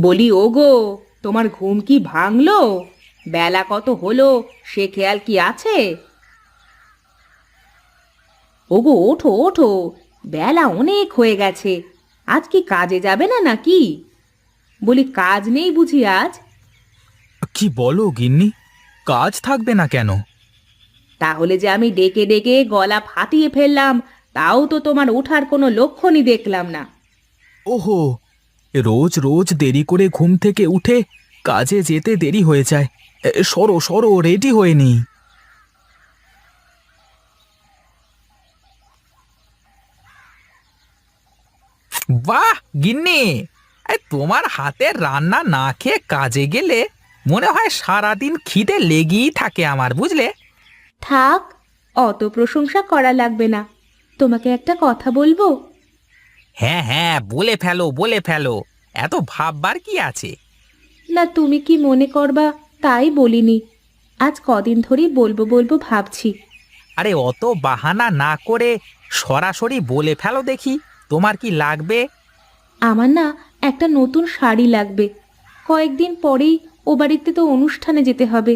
বলি ওগো, তোমার ঘুম কি ভাঙলো? বেলা কত হলো সে খেয়াল কি আছে? ওগো ওঠো ওঠো, বেলা অনেক হয়ে গেছে। আজ কি কাজে যাবে না নাকি? বলি কাজ নেই বুঝি আজ? কি বলো গিন্নি? কাজ থাকবে না কেন? তাহলে যে আমি ডেকে ডেকে গলা ফাটিয়ে ফেললাম, তাও তো তোমার ওঠার কোনো লক্ষণই দেখলাম না। ওহো, রোজ রোজ দেরি করে ঘুম থেকে উঠে কাজে যেতে দেরি হয়ে যায়। সরো সরো, রেডি হয়ে নি। বাহ গিন্নি, তোমার হাতের রান্না না খেয়ে কাজে গেলে মনে হয় সারাদিন খিদে লেগেই থাকে আমার, বুঝলে? থাক, অত প্রশংসা করা লাগবে না। তোমাকে একটা কথা বলবো? হ্যাঁ হ্যাঁ, বলে ফেলো বলে ফেলো, এত ভাববার কি আছে? না, তুমি কি মনে করবা তাই বলিনি। আজ কদিন ধরেই বলবো বলবো ভাবছি। আরে অত বাহানা না করে সরাসরি বলে ফেলো দেখি, তোমার কি লাগবে? আমার না একটা নতুন শাড়ি লাগবে। কয়েকদিন পরেই ও বাড়িতে তো অনুষ্ঠানে যেতে হবে।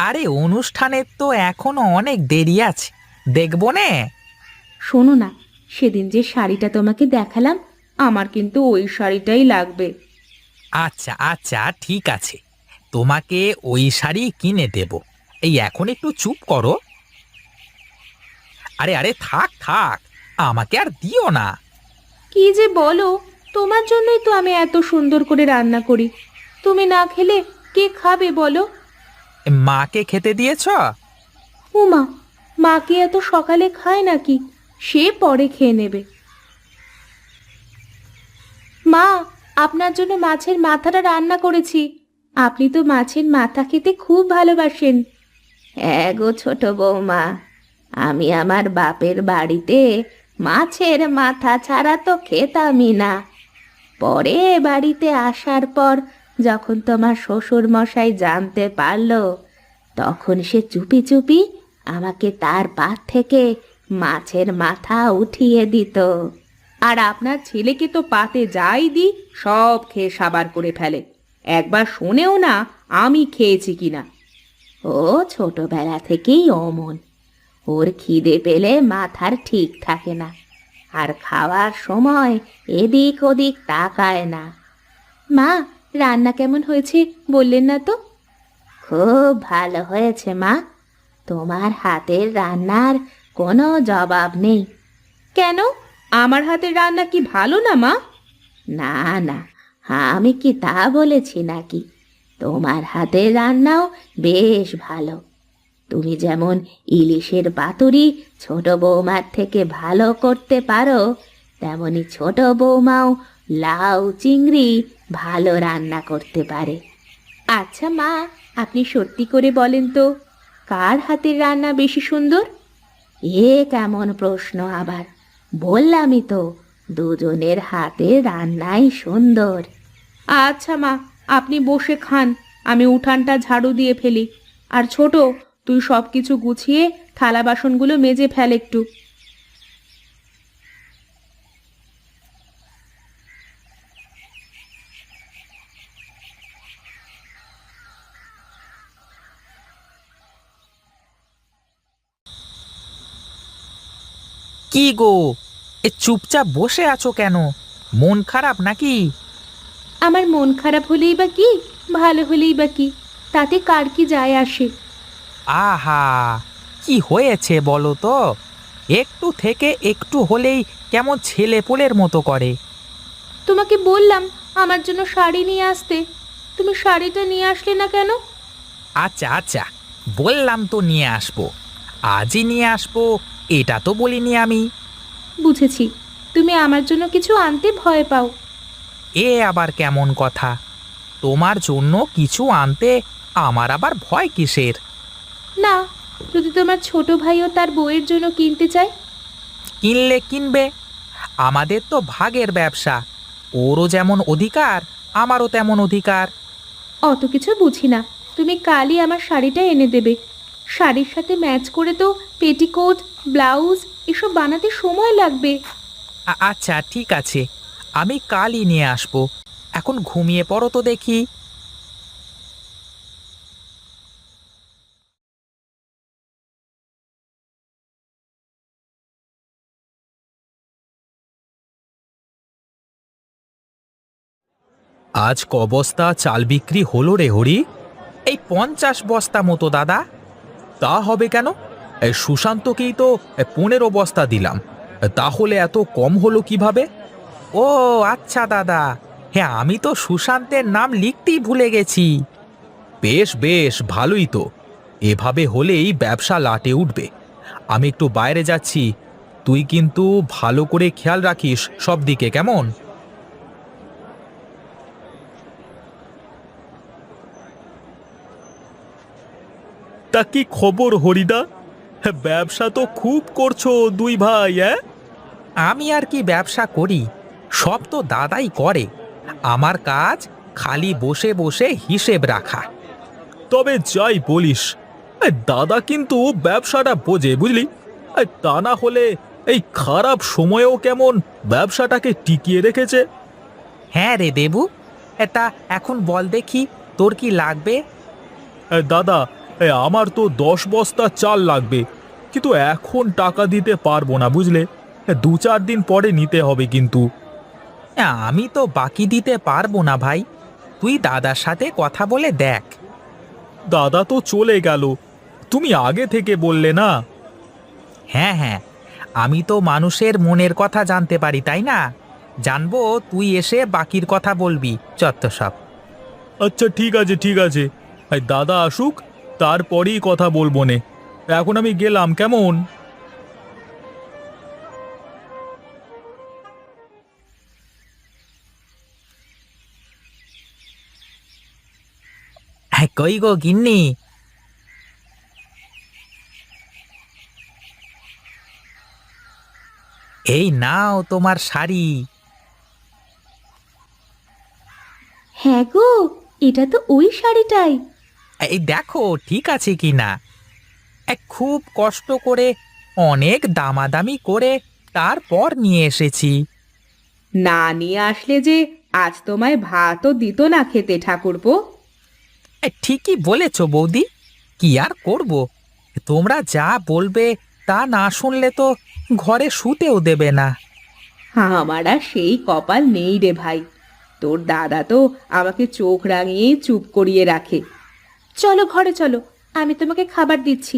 আরে অনুষ্ঠানের তো এখনো অনেক দেরি আছে, দেখবো নে। শোনো না, সেদিন যে শাড়িটা তোমাকে দেখালাম, আমার কিন্তু ওই শাড়িটাই লাগবে। আচ্ছা আচ্ছা, ঠিক আছে, তোমাকে ওই শাড়ি কিনে দেব। এই এখন একটু চুপ করো। আরে আরে, থাক থাক, আমাকে আর দিও না। কি যে বলো, তোমার জন্যই তো আমি এত সুন্দর করে রান্না করি। তুমি না খেলে কে খাবে বলো? মাকে খেতে দিয়েছ? উমা, মা কি এত সকালে খায় নাকি? সে পরে খেয়ে নেবে। মা, আপনার জন্য মাছের মাথাটা রান্না করেছি। আপনি তো মাছের মাথা খেতে খুব ভালোবাসেন। হ্যাঁ গো ছোট বৌমা, আমি আমার বাপের বাড়িতে মাছের মাথা ছাড়া তো খেতামই না। পরে বাড়িতে আসার পর যখন তোমার শ্বশুর মশাই জানতে পারলো, তখন সে চুপি চুপি আমাকে তার পাত থেকে মাছের মাথা উঠিয়ে দিত। আর আপনার ছেলেকে তো পাতে যাই দিই সব খেয়ে সাবার করে ফেলে। একবার শোনেও না আমি খেয়েছি কিনা। ও ছোটবেলা থেকেই অমন। ওর খিদে পেলে মাথার ঠিক থাকে না, আর খাওয়ার সময় এদিক ওদিক তাকায় না। মা, রান্না কেমন হয়েছে বললেন না তো? খুব ভালো হয়েছে মা। তোমার হাতের রান্নার কোনো জবাব নেই। কেন, আমার হাতের রান্না কি ভালো না মা? না না, আমি কি তা বলেছি নাকি? তোমার হাতের রান্নাও বেশ ভালো। তুমি যেমন ইলিশের পাতুরি ছোট বৌমার থেকে ভালো করতে পারো, তেমনি ছোট বৌমাও লাউ চিংড়ি ভালো রান্না করতে পারে। আচ্ছা মা, আপনি সত্যি করে বলেন তো, কার হাতের রান্না বেশি সুন্দর? এ কেমন প্রশ্ন আবার! বললামই তো, দুজনের হাতে রান্নাই সুন্দর। আচ্ছা মা, আপনি বসে খান, আমি উঠানটা ঝাড়ু দিয়ে ফেলি। আর ছোট, তুই সব কিছু গুছিয়ে থালা বাসনগুলো মেজে ফেল একটু। কি গো, চুপচাপ বসে আছো কেন? মন খারাপ নাকি? আমার মন খারাপ হলেই বা কি, ভালো হলেই বা কি, তাতে কার কি যায় আসে? আহা, কি হয়েছে বলো তো? একটু থেকে একটু হলেই কেমন ছেলে পোলের মতো করে। তোমাকে বললাম আমার জন্য শাড়ি নিয়ে আসতে, তুমি শাড়িটা নিয়ে আসলে না কেন? আচ্ছা আচ্ছা, বললাম তো নিয়ে আসবো, আজই নিয়ে আসবো, এটা তো বলিনি আমি। বুঝেছি, তুমি আমার জন্য কিছু আনতে ভয় পাও। এ আবার কেমন কথা? তোমার জন্য কিছু আনতে আমার আবার ভয় কিসের? না, যদি তোমার ছোট ভাইও তার বউয়ের জন্য কিনতে চায়? কিনলে কিনবে, আমাদের তো ভাগের ব্যবসা, ওরও যেমন অধিকার আমারও তেমন অধিকার। অত কিছু বুঝি না, তুমি কালই আমার শাড়িটা এনে দেবে। শাড়ির সাথে ম্যাচ করে তো পেটিকোট, ব্লাউজ এসব বানাতে সময় লাগবে। আচ্ছা ঠিক আছে, আমি কালই নিয়ে আসবো। এখন ঘুমিয়ে পড়ো তো দেখি। আজ ক বস্তা চাল বিক্রি হলো রে হরি? এই 50 বস্তা মতো দাদা। তা হবে কেন? এই সুশান্তকেই তো 15 বস্তা দিলাম, তাহলে এত কম হলো কিভাবে? ও আচ্ছা দাদা, হ্যাঁ আমি তো সুশান্তের নাম লিখতেই ভুলে গেছি। বেশ বেশ, ভালোই তো। এভাবে হলেই ব্যবসা লাটে উঠবে। আমি একটু বাইরে যাচ্ছি, তুই কিন্তু ভালো করে খেয়াল রাখিস সব দিকে, কেমন? তা কি খবর হরিদা? ব্যবসা তো খুব করছো দুই ভাই। আমি আর কি ব্যবসা করি, সব তো দাদাই করে। আমার কাজ খালি বসে বসে হিসেব রাখা। তবে যাই বলিস, দাদা কিন্তু ব্যবসাটা বোঝে, বুঝলি? তা না হলে এই খারাপ সময়েও কেমন ব্যবসাটাকে টিকিয়ে রেখেছে। হ্যাঁ রে দেবু, তা এখন বল দেখি তোর কি লাগবে? দাদা, আমার তো 10 বস্তা চাল লাগবে, কিন্তু এখন টাকা দিতে পারবো না, বুঝলে? 2-4 দিন পরে নিতে হবে কিন্তু। আমি তো বাকি দিতে পারবো না ভাই, তুই দাদার সাথে কথা বলে দেখ। দাদা তো চলে গেল, তুমি আগে থেকে বললে না। হ্যাঁ হ্যাঁ, আমি তো মানুষের মনের কথা জানতে পারি, তাই না? জানবো তুই এসে বাকির কথা বলবি, চত্ব সব। আচ্ছা ঠিক আছে ঠিক আছে, দাদা আসুক তারপরেই কথা বলবো নে। এখন আমি গেলাম, কেমন? হ্যাঁ, কই গো গিন্নি? এই নাও তোমার শাড়ি। হ্যাঁ গো, এটা তো ওই শাড়িটাই। এই দেখো ঠিক আছে কি না। খুব কষ্ট করে, অনেক দামাদামি করে তারপর নিয়ে এসেছি। না নিয়ে আসলে যে আজ তোমায় ভাতও দিত না খেতে, ঠাকুরপো। ঠিকই বলেছ বৌদি, কি আর করব, তোমরা যা বলবে তা না শুনলে তো ঘরে শুতেও দেবে না। আমার আর সেই কপাল নেই রে ভাই। তোর দাদা তো আমাকে চোখ রাঙিয়ে চুপ করিয়ে রাখে। চলো ঘরে চলো, আমি তোমাকে খাবার দিচ্ছি।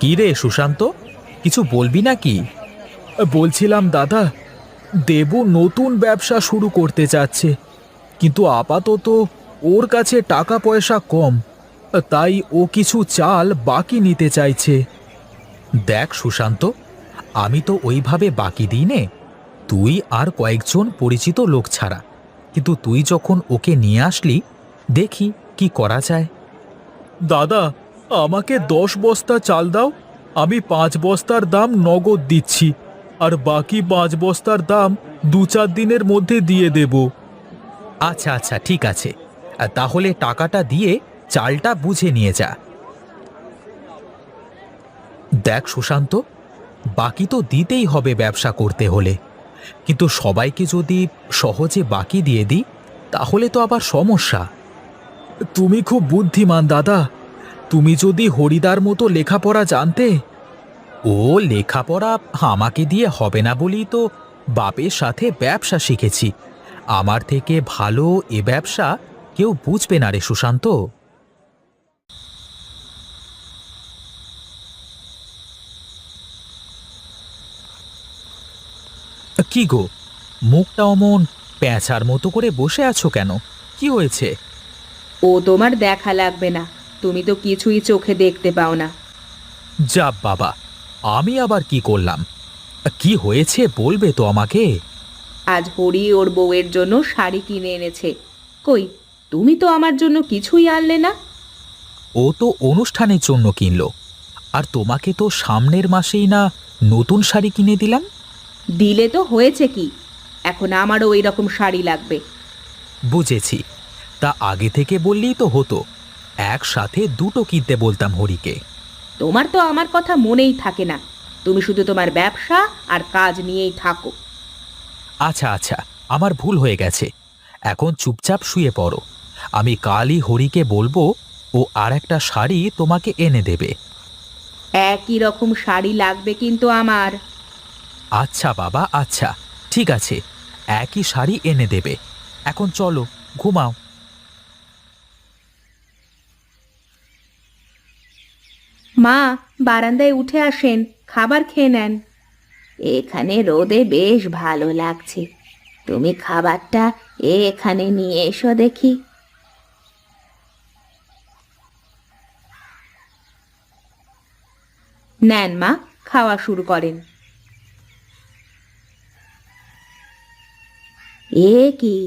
কি রে সুশান্ত, কিছু বলবি নাকি? বলছিলাম দাদা, দেবু নতুন ব্যবসা শুরু করতে চাচ্ছে, কিন্তু আপাতত ওর কাছে টাকা পয়সা কম, তাই ও কিছু চাল বাকি নিতে চাইছে। দেখ সুশান্ত, আমি তো ওইভাবে বাকি দিই নে, তুই আর কয়েকজন পরিচিত লোক ছাড়া। কিন্তু তুই যখন ওকে নিয়ে আসলি, দেখি কি করা যায়। দাদা, আমাকে 10 বস্তা চাল দাও, আমি 5 বস্তার দাম নগদ দিচ্ছি, আর বাকি 5 বস্তার দাম 2-4 দিনের মধ্যে দিয়ে দেব। আচ্ছা আচ্ছা ঠিক আছে, তাহলে টাকাটা দিয়ে চালটা বুঝে নিয়ে যা। দেখ সুশান্ত, বাকি তো দিতেই হবে ব্যবসা করতে হলে, কিন্তু সবাইকে যদি সহজে বাকি দিয়ে দিই তাহলে তো আবার সমস্যা। তুমি খুব বুদ্ধিমান দাদা, তুমি যদি হরিদার মতো লেখাপড়া জানতে। ও লেখাপড়া আমাকে দিয়ে হবে না বলেই তো বাপের সাথে ব্যবসা শিখেছি। আমার থেকে ভালো এ ব্যবসা কেউ বুঝবে না রে সুশান্ত। কি গো, মুখটা অমন প্যাঁচার মতো করে বসে আছো কেন? কি হয়েছে? ও তোমার দেখা লাগবে না, তুমি তো কিছুই চোখে দেখতে পাও না। যা বাবা, আমি আবার কি করলাম? কি হয়েছে বলবে তো আমাকে? আজ হরি ওর বউয়ের জন্য শাড়ি কিনে এনেছে। কই, তুমি তো আমার জন্য কিছুই আনলে না। ও তো অনুষ্ঠানের জন্য কিনলো, আর তোমাকে তো সামনের মাসেই না নতুন শাড়ি কিনে দিলাম। দিলে তো হয়েছে কি, এখন আমারও ওই রকম শাড়ি লাগবে। বুঝেছি, তা আগে থেকে বললেই তো হতো, একসাথে দুটো কিনতে বলতাম হরিকে। তোমার তো আমার কথা মনেই থাকে না, তুমি শুধু তোমার ব্যবসা আর কাজ নিয়েই থাকো। আচ্ছা আচ্ছা, আমার ভুল হয়ে গেছে, এখন চুপচাপ শুয়ে পড়ো। আমি কালই হরিকে বলবো, ও আর একটা শাড়ি তোমাকে এনে দেবে। একই রকম শাড়ি লাগবে কিন্তু আমার। আচ্ছা বাবা, আচ্ছা, ঠিক আছে, একই শাড়ি এনে দেবে। এখন চলো, ঘুমাও। মা, বারান্দায় উঠে আসেন, খাবার খেয়ে নেন। এখানে রোদে বেশ ভালো লাগছে, তুমি খাবারটা এখানে নিয়ে এসো দেখি। নেন মা, খাওয়া শুরু করেন। এ কি,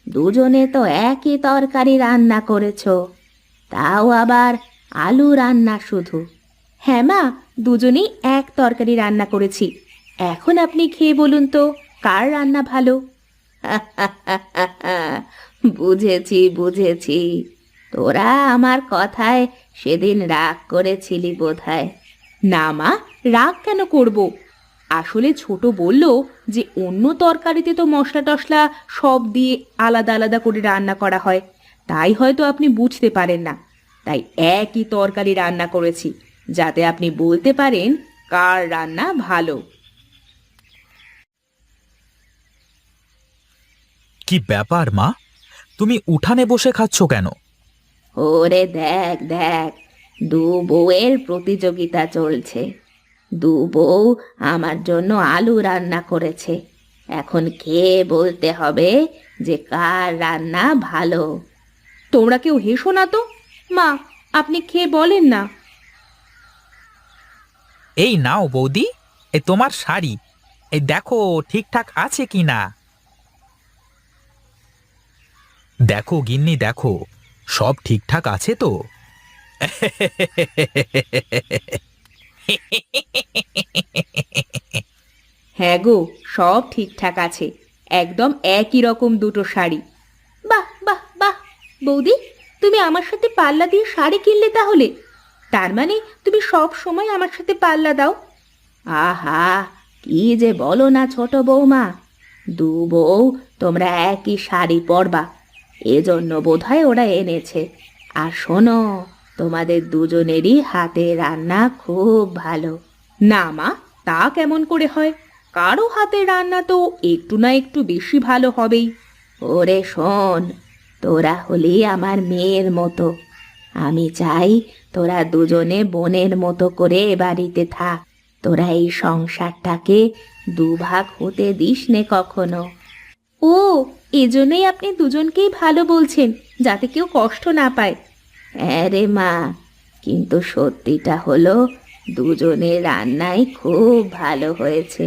দুজনে তো একই তরকারি রান্না করেছো, তাও আবার আলু রান্না শুধু। হ্যাঁ মা, দুজনেই এক তরকারি রান্না করেছি। এখন আপনি খেয়ে বলুন তো, কার রান্না ভালো? বুঝেছি বুঝেছি, তোরা আমার কথায় সেদিন রাগ করেছিলি বোধহয়। না মা, রাগ কেন করব? আসলে ছোট বলল যে অন্য তরকারিতে তো মশলা টশলা সব দিয়ে আলাদা আলাদা করে রান্না করা হয়, তাই হয়তো আপনি বুঝতে পারেন না। তাই একই তরকারি রান্না করেছি, যাতে আপনি বলতে পারেন কার রান্না ভালো। কি ব্যাপার মা, তুমি উঠানে বসে খাচ্ছ কেন? ওরে দেখ দেখ, দু বউয়ের প্রতিযোগিতা চলছে। দু বউ আমার জন্য আলু রান্না করেছে, এখন খেয়ে বলতে হবে যে কার রান্না ভালো। তোমরা কেউ হেসো না তো। মা, আপনি খেয়ে বলেন না। এই নাও বৌদি, এই তোমার শাড়ি, এই দেখো ঠিকঠাক আছে কি না। দেখো গিন্নি, দেখো সব ঠিকঠাক আছে তো? হ্যাঁ গো, সব ঠিকঠাক আছে, একদম একই রকম দুটো শাড়ি। বাহ বাহ বাহ, বৌদি, তুমি আমার সাথে পাল্লা দিয়ে শাড়ি কিনলে তাহলে? তার মানে তুমি সব সময় আমার সাথে পাল্লা দাও? আহা, কি যে বলো না ছোট বৌমা, দু বউ তোমরা একই শাড়ি পরবা, এজন্য বোধহয় ওরা এনেছে। আর শোনো, তোমাদের দুজনেরই হাতে রান্না খুব ভালো। না মা, তা কেমন করে হয়? কারো হাতের রান্না তো একটু না একটু বেশি ভালো হবেই। ওরে শোন, তোরা হলি আমার মেয়ের মতো, আমি চাই তোরা দুজনে বোনের মতো করে এ বাড়িতে থাক। তোরা এই সংসারটাকে দুভাগ হতে দিস নে কখনো। ও, এজন্যই আপনি দুজনকেই ভালো বলছেন, যাতে কেউ কষ্ট না পায়। হ্যাঁ রে মা, কিন্তু সত্যিটা হলো দুজনের রান্নাই খুব ভালো হয়েছে,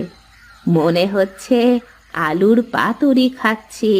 মনে হচ্ছে আলুর পাতুরি খাচ্ছি।